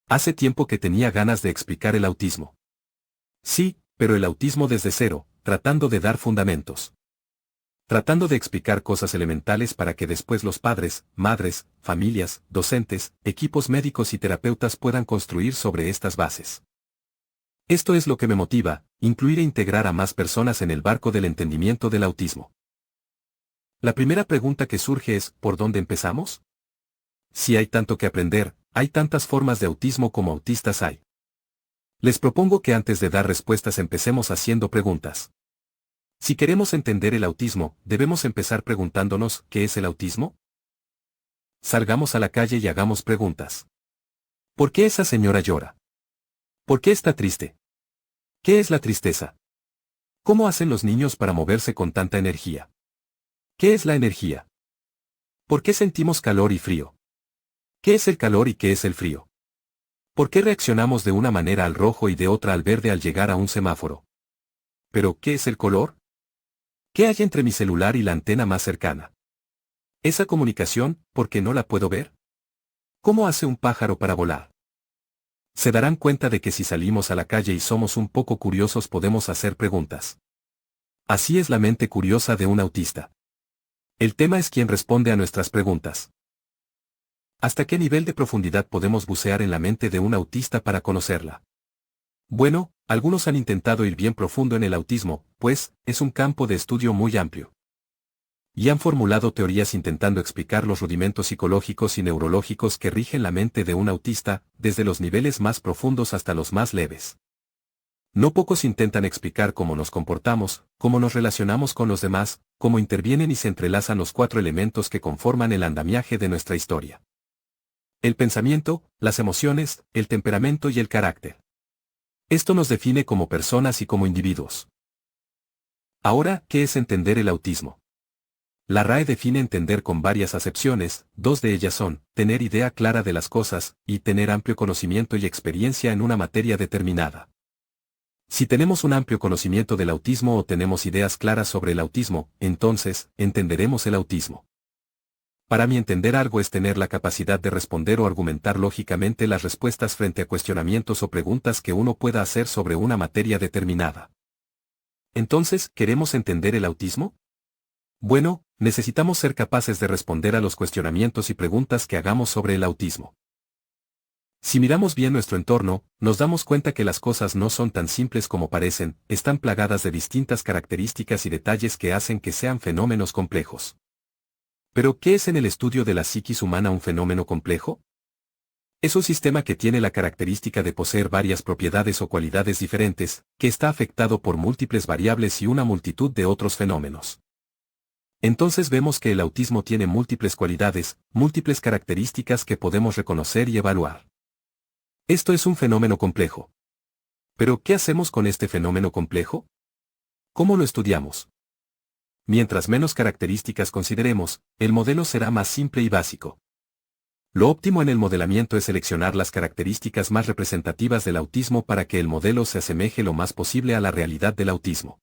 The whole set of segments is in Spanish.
Hace tiempo que tenía ganas de explicar el autismo. Sí, pero el autismo desde cero, tratando de dar fundamentos. Tratando de explicar cosas elementales para que después los padres, madres, familias, docentes, equipos médicos y terapeutas puedan construir sobre estas bases. Esto es lo que me motiva, incluir e integrar a más personas en el barco del entendimiento del autismo. La primera pregunta que surge es, ¿por dónde empezamos? Si hay tanto que aprender, hay tantas formas de autismo como autistas hay. Les propongo que antes de dar respuestas empecemos haciendo preguntas. Si queremos entender el autismo, debemos empezar preguntándonos, ¿qué es el autismo? Salgamos a la calle y hagamos preguntas. ¿Por qué esa señora llora? ¿Por qué está triste? ¿Qué es la tristeza? ¿Cómo hacen los niños para moverse con tanta energía? ¿Qué es la energía? ¿Por qué sentimos calor y frío? ¿Qué es el calor y qué es el frío? ¿Por qué reaccionamos de una manera al rojo y de otra al verde al llegar a un semáforo? ¿Pero qué es el color? ¿Qué hay entre mi celular y la antena más cercana? ¿Esa comunicación, por qué no la puedo ver? ¿Cómo hace un pájaro para volar? Se darán cuenta de que si salimos a la calle y somos un poco curiosos podemos hacer preguntas. Así es la mente curiosa de un autista. El tema es quién responde a nuestras preguntas. ¿Hasta qué nivel de profundidad podemos bucear en la mente de un autista para conocerla? Bueno, algunos han intentado ir bien profundo en el autismo, pues, es un campo de estudio muy amplio. Y han formulado teorías intentando explicar los rudimentos psicológicos y neurológicos que rigen la mente de un autista, desde los niveles más profundos hasta los más leves. No pocos intentan explicar cómo nos comportamos, cómo nos relacionamos con los demás, cómo intervienen y se entrelazan los 4 elementos que conforman el andamiaje de nuestra historia. El pensamiento, las emociones, el temperamento y el carácter. Esto nos define como personas y como individuos. Ahora, ¿qué es entender el autismo? La RAE define entender con varias acepciones, 2 de ellas son, tener idea clara de las cosas, y tener amplio conocimiento y experiencia en una materia determinada. Si tenemos un amplio conocimiento del autismo o tenemos ideas claras sobre el autismo, entonces, entenderemos el autismo. Para mí entender algo es tener la capacidad de responder o argumentar lógicamente las respuestas frente a cuestionamientos o preguntas que uno pueda hacer sobre una materia determinada. Entonces, ¿queremos entender el autismo? Bueno, necesitamos ser capaces de responder a los cuestionamientos y preguntas que hagamos sobre el autismo. Si miramos bien nuestro entorno, nos damos cuenta que las cosas no son tan simples como parecen, están plagadas de distintas características y detalles que hacen que sean fenómenos complejos. ¿Pero qué es en el estudio de la psiquis humana un fenómeno complejo? Es un sistema que tiene la característica de poseer varias propiedades o cualidades diferentes, que está afectado por múltiples variables y una multitud de otros fenómenos. Entonces vemos que el autismo tiene múltiples cualidades, múltiples características que podemos reconocer y evaluar. Esto es un fenómeno complejo. ¿Pero qué hacemos con este fenómeno complejo? ¿Cómo lo estudiamos? Mientras menos características consideremos, el modelo será más simple y básico. Lo óptimo en el modelamiento es seleccionar las características más representativas del autismo para que el modelo se asemeje lo más posible a la realidad del autismo.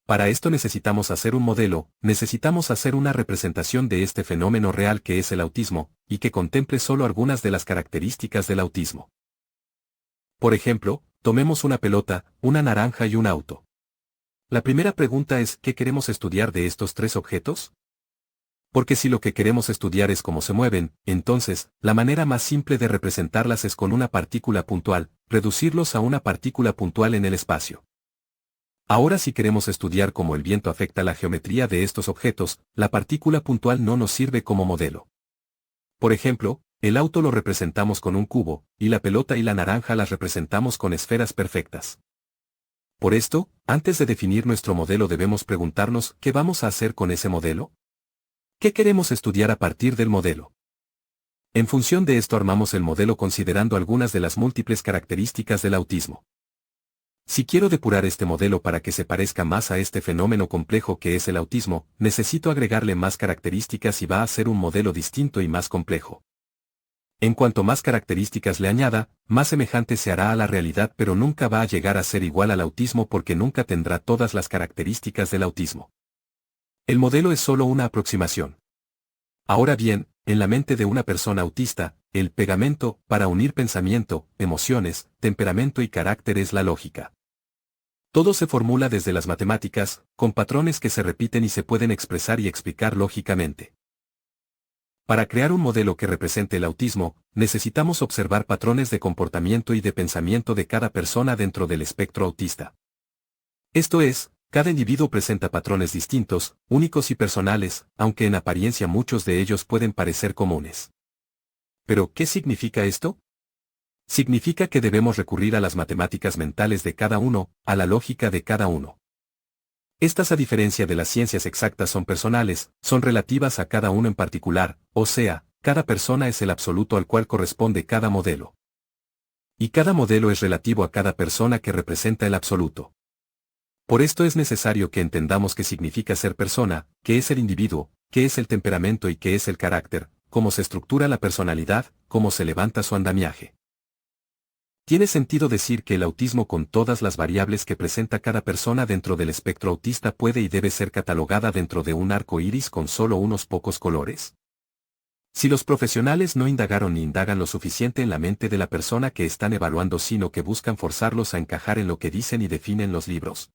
Para esto necesitamos hacer un modelo, necesitamos hacer una representación de este fenómeno real que es el autismo, y que contemple solo algunas de las características del autismo. Por ejemplo, tomemos una pelota, una naranja y un auto. La primera pregunta es, ¿qué queremos estudiar de estos 3 objetos? Porque si lo que queremos estudiar es cómo se mueven, entonces, la manera más simple de representarlas es con una partícula puntual, reducirlos a una partícula puntual en el espacio. Ahora si queremos estudiar cómo el viento afecta la geometría de estos objetos, la partícula puntual no nos sirve como modelo. Por ejemplo, el auto lo representamos con un cubo, y la pelota y la naranja las representamos con esferas perfectas. Por esto, antes de definir nuestro modelo debemos preguntarnos, ¿qué vamos a hacer con ese modelo? ¿Qué queremos estudiar a partir del modelo? En función de esto armamos el modelo considerando algunas de las múltiples características del autismo. Si quiero depurar este modelo para que se parezca más a este fenómeno complejo que es el autismo, necesito agregarle más características y va a ser un modelo distinto y más complejo. En cuanto más características le añada, más semejante se hará a la realidad, pero nunca va a llegar a ser igual al autismo porque nunca tendrá todas las características del autismo. El modelo es solo una aproximación. Ahora bien, en la mente de una persona autista, el pegamento, para unir pensamiento, emociones, temperamento y carácter es la lógica. Todo se formula desde las matemáticas, con patrones que se repiten y se pueden expresar y explicar lógicamente. Para crear un modelo que represente el autismo, necesitamos observar patrones de comportamiento y de pensamiento de cada persona dentro del espectro autista. Esto es, cada individuo presenta patrones distintos, únicos y personales, aunque en apariencia muchos de ellos pueden parecer comunes. ¿Pero qué significa esto? Significa que debemos recurrir a las matemáticas mentales de cada uno, a la lógica de cada uno. Estas, a diferencia de las ciencias exactas, son personales, son relativas a cada uno en particular, o sea, cada persona es el absoluto al cual corresponde cada modelo. Y cada modelo es relativo a cada persona que representa el absoluto. Por esto es necesario que entendamos qué significa ser persona, qué es el individuo, qué es el temperamento y qué es el carácter, cómo se estructura la personalidad, cómo se levanta su andamiaje. Tiene sentido decir que el autismo, con todas las variables que presenta cada persona dentro del espectro autista, puede y debe ser catalogada dentro de un arco iris con solo unos pocos colores. Si los profesionales no indagaron ni indagan lo suficiente en la mente de la persona que están evaluando, sino que buscan forzarlos a encajar en lo que dicen y definen los libros.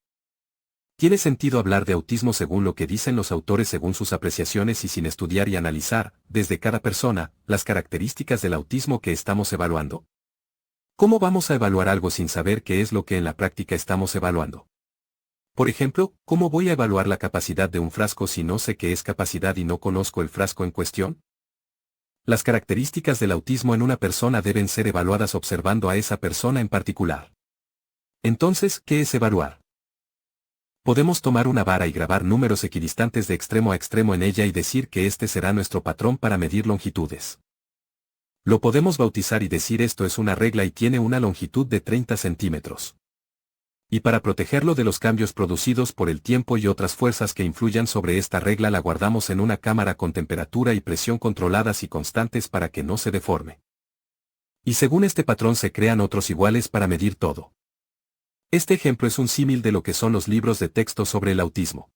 Tiene sentido hablar de autismo según lo que dicen los autores, según sus apreciaciones y sin estudiar y analizar, desde cada persona, las características del autismo que estamos evaluando. ¿Cómo vamos a evaluar algo sin saber qué es lo que en la práctica estamos evaluando? Por ejemplo, ¿cómo voy a evaluar la capacidad de un frasco si no sé qué es capacidad y no conozco el frasco en cuestión? Las características del autismo en una persona deben ser evaluadas observando a esa persona en particular. Entonces, ¿qué es evaluar? Podemos tomar una vara y grabar números equidistantes de extremo a extremo en ella y decir que este será nuestro patrón para medir longitudes. Lo podemos bautizar y decir esto es una regla y tiene una longitud de 30 centímetros. Y para protegerlo de los cambios producidos por el tiempo y otras fuerzas que influyan sobre esta regla, la guardamos en una cámara con temperatura y presión controladas y constantes para que no se deforme. Y según este patrón se crean otros iguales para medir todo. Este ejemplo es un símil de lo que son los libros de texto sobre el autismo.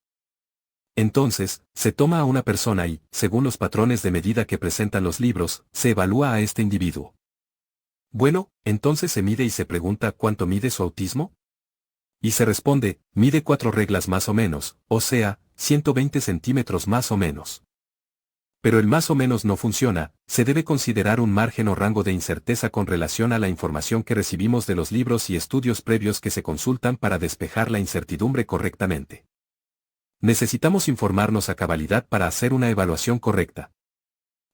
Entonces, se toma a una persona y, según los patrones de medida que presentan los libros, se evalúa a este individuo. Bueno, entonces se mide y se pregunta ¿cuánto mide su autismo? Y se responde, mide 4 reglas más o menos, o sea, 120 centímetros más o menos. Pero el más o menos no funciona, se debe considerar un margen o rango de incerteza con relación a la información que recibimos de los libros y estudios previos que se consultan para despejar la incertidumbre correctamente. Necesitamos informarnos a cabalidad para hacer una evaluación correcta.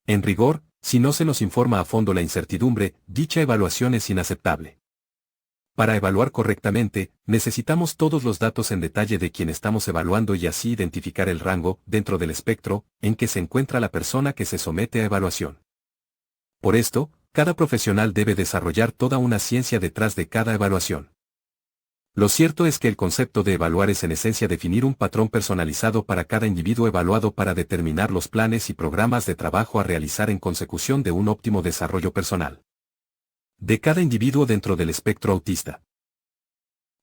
En rigor, si no se nos informa a fondo la incertidumbre, dicha evaluación es inaceptable. Para evaluar correctamente, necesitamos todos los datos en detalle de quien estamos evaluando y así identificar el rango, dentro del espectro, en que se encuentra la persona que se somete a evaluación. Por esto, cada profesional debe desarrollar toda una ciencia detrás de cada evaluación. Lo cierto es que el concepto de evaluar es en esencia definir un patrón personalizado para cada individuo evaluado para determinar los planes y programas de trabajo a realizar en consecución de un óptimo desarrollo personal de cada individuo dentro del espectro autista.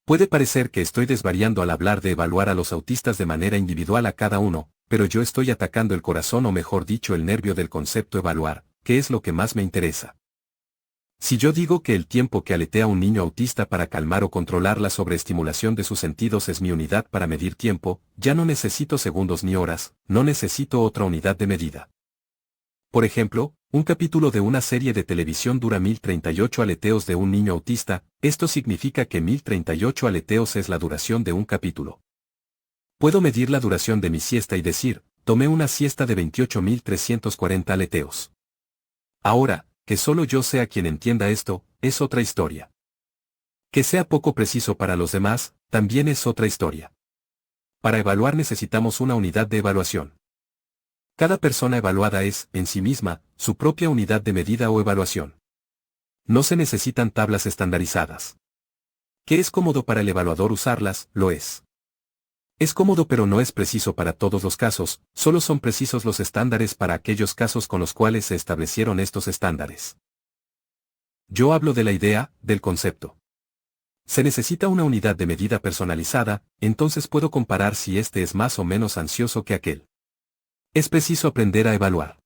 Puede parecer que estoy desvariando al hablar de evaluar a los autistas de manera individual a cada uno, pero yo estoy atacando el corazón o mejor dicho el nervio del concepto evaluar, que es lo que más me interesa. Si yo digo que el tiempo que aletea un niño autista para calmar o controlar la sobreestimulación de sus sentidos es mi unidad para medir tiempo, ya no necesito segundos ni horas, no necesito otra unidad de medida. Por ejemplo, un capítulo de una serie de televisión dura 1038 aleteos de un niño autista, esto significa que 1038 aleteos es la duración de un capítulo. Puedo medir la duración de mi siesta y decir, tomé una siesta de 28.340 aleteos. Ahora, que solo yo sea quien entienda esto, es otra historia. Que sea poco preciso para los demás, también es otra historia. Para evaluar necesitamos una unidad de evaluación. Cada persona evaluada es, en sí misma, su propia unidad de medida o evaluación. No se necesitan tablas estandarizadas. ¿Que es cómodo para el evaluador usarlas? Lo es. Es cómodo pero no es preciso para todos los casos, solo son precisos los estándares para aquellos casos con los cuales se establecieron estos estándares. Yo hablo de la idea, del concepto. Se necesita una unidad de medida personalizada, entonces puedo comparar si este es más o menos ansioso que aquel. Es preciso aprender a evaluar.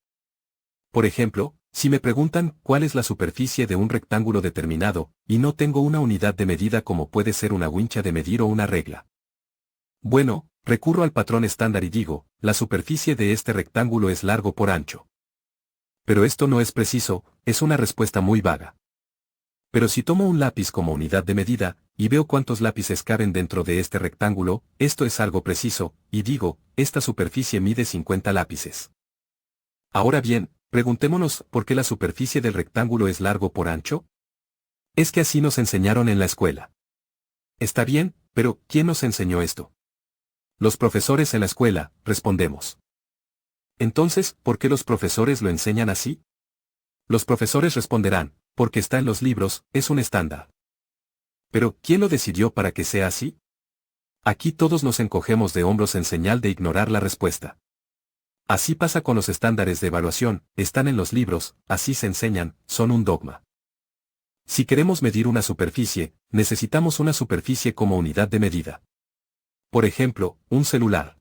Por ejemplo, Si me preguntan cuál es la superficie de un rectángulo determinado, y no tengo una unidad de medida como puede ser una wincha de medir o una regla. Bueno, recurro al patrón estándar y digo, la superficie de este rectángulo es largo por ancho. Pero esto no es preciso, es una respuesta muy vaga. Pero si tomo un lápiz como unidad de medida, y veo cuántos lápices caben dentro de este rectángulo, esto es algo preciso, y digo, esta superficie mide 50 lápices. Ahora bien, preguntémonos, ¿por qué la superficie del rectángulo es largo por ancho? Es que así nos enseñaron en la escuela. Está bien, pero ¿quién nos enseñó esto? Los profesores en la escuela, respondemos. Entonces, ¿por qué los profesores lo enseñan así? Los profesores responderán, porque está en los libros, es un estándar. Pero, ¿quién lo decidió para que sea así? Aquí todos nos encogemos de hombros en señal de ignorar la respuesta. Así pasa con los estándares de evaluación, están en los libros, así se enseñan, son un dogma. Si queremos medir una superficie, necesitamos una superficie como unidad de medida. Por ejemplo, un celular.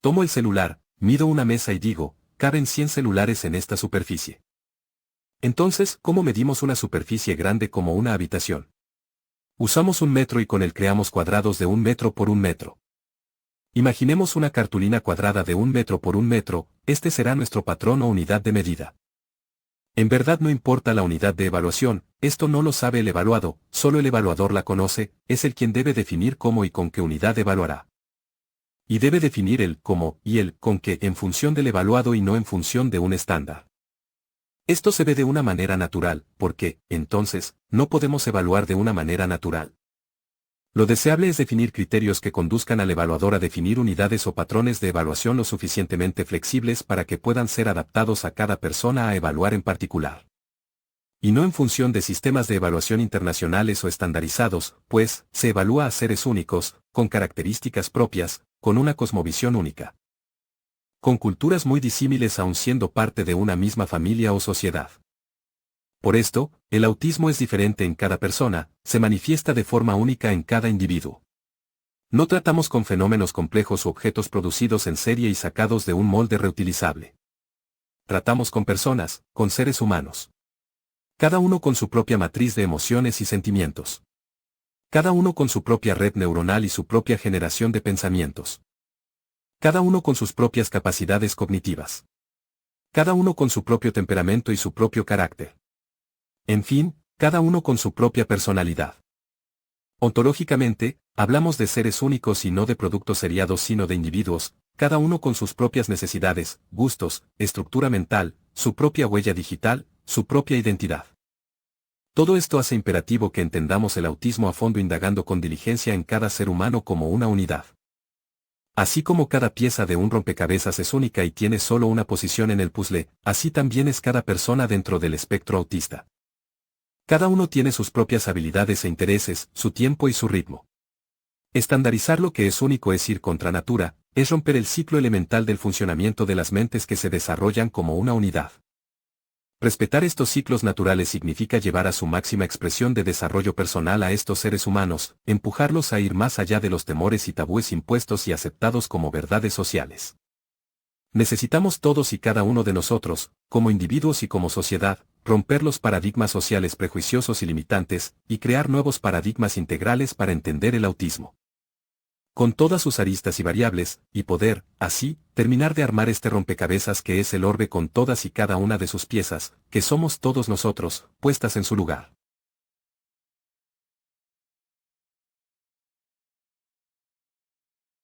Tomo el celular, mido una mesa y digo, caben 100 celulares en esta superficie. Entonces, ¿cómo medimos una superficie grande como una habitación? Usamos un metro y con él creamos cuadrados de 1 metro por 1 metro. Imaginemos una cartulina cuadrada de 1 metro por 1 metro, este será nuestro patrón o unidad de medida. En verdad no importa la unidad de evaluación, esto no lo sabe el evaluado, solo el evaluador la conoce, es el quien debe definir cómo y con qué unidad evaluará. Y debe definir el cómo y el con qué en función del evaluado y no en función de un estándar. Esto se ve de una manera natural, porque, entonces, no podemos evaluar de una manera natural. Lo deseable es definir criterios que conduzcan al evaluador a definir unidades o patrones de evaluación lo suficientemente flexibles para que puedan ser adaptados a cada persona a evaluar en particular. Y no en función de sistemas de evaluación internacionales o estandarizados, pues, se evalúa a seres únicos, con características propias, con una cosmovisión única. Con culturas muy disímiles aun siendo parte de una misma familia o sociedad. Por esto, el autismo es diferente en cada persona, se manifiesta de forma única en cada individuo. No tratamos con fenómenos complejos u objetos producidos en serie y sacados de un molde reutilizable. Tratamos con personas, con seres humanos. Cada uno con su propia matriz de emociones y sentimientos. Cada uno con su propia red neuronal y su propia generación de pensamientos. Cada uno con sus propias capacidades cognitivas. Cada uno con su propio temperamento y su propio carácter. En fin, cada uno con su propia personalidad. Ontológicamente, hablamos de seres únicos y no de productos seriados sino de individuos, cada uno con sus propias necesidades, gustos, estructura mental, su propia huella digital, su propia identidad. Todo esto hace imperativo que entendamos el autismo a fondo indagando con diligencia en cada ser humano como una unidad. Así como cada pieza de un rompecabezas es única y tiene solo una posición en el puzzle, así también es cada persona dentro del espectro autista. Cada uno tiene sus propias habilidades e intereses, su tiempo y su ritmo. Estandarizar lo que es único es ir contra natura, es romper el ciclo elemental del funcionamiento de las mentes que se desarrollan como una unidad. Respetar estos ciclos naturales significa llevar a su máxima expresión de desarrollo personal a estos seres humanos, empujarlos a ir más allá de los temores y tabúes impuestos y aceptados como verdades sociales. Necesitamos todos y cada uno de nosotros, como individuos y como sociedad, romper los paradigmas sociales prejuiciosos y limitantes, y crear nuevos paradigmas integrales para entender el autismo. Con todas sus aristas y variables, y poder, así, terminar de armar este rompecabezas que es el orbe con todas y cada una de sus piezas, que somos todos nosotros, puestas en su lugar.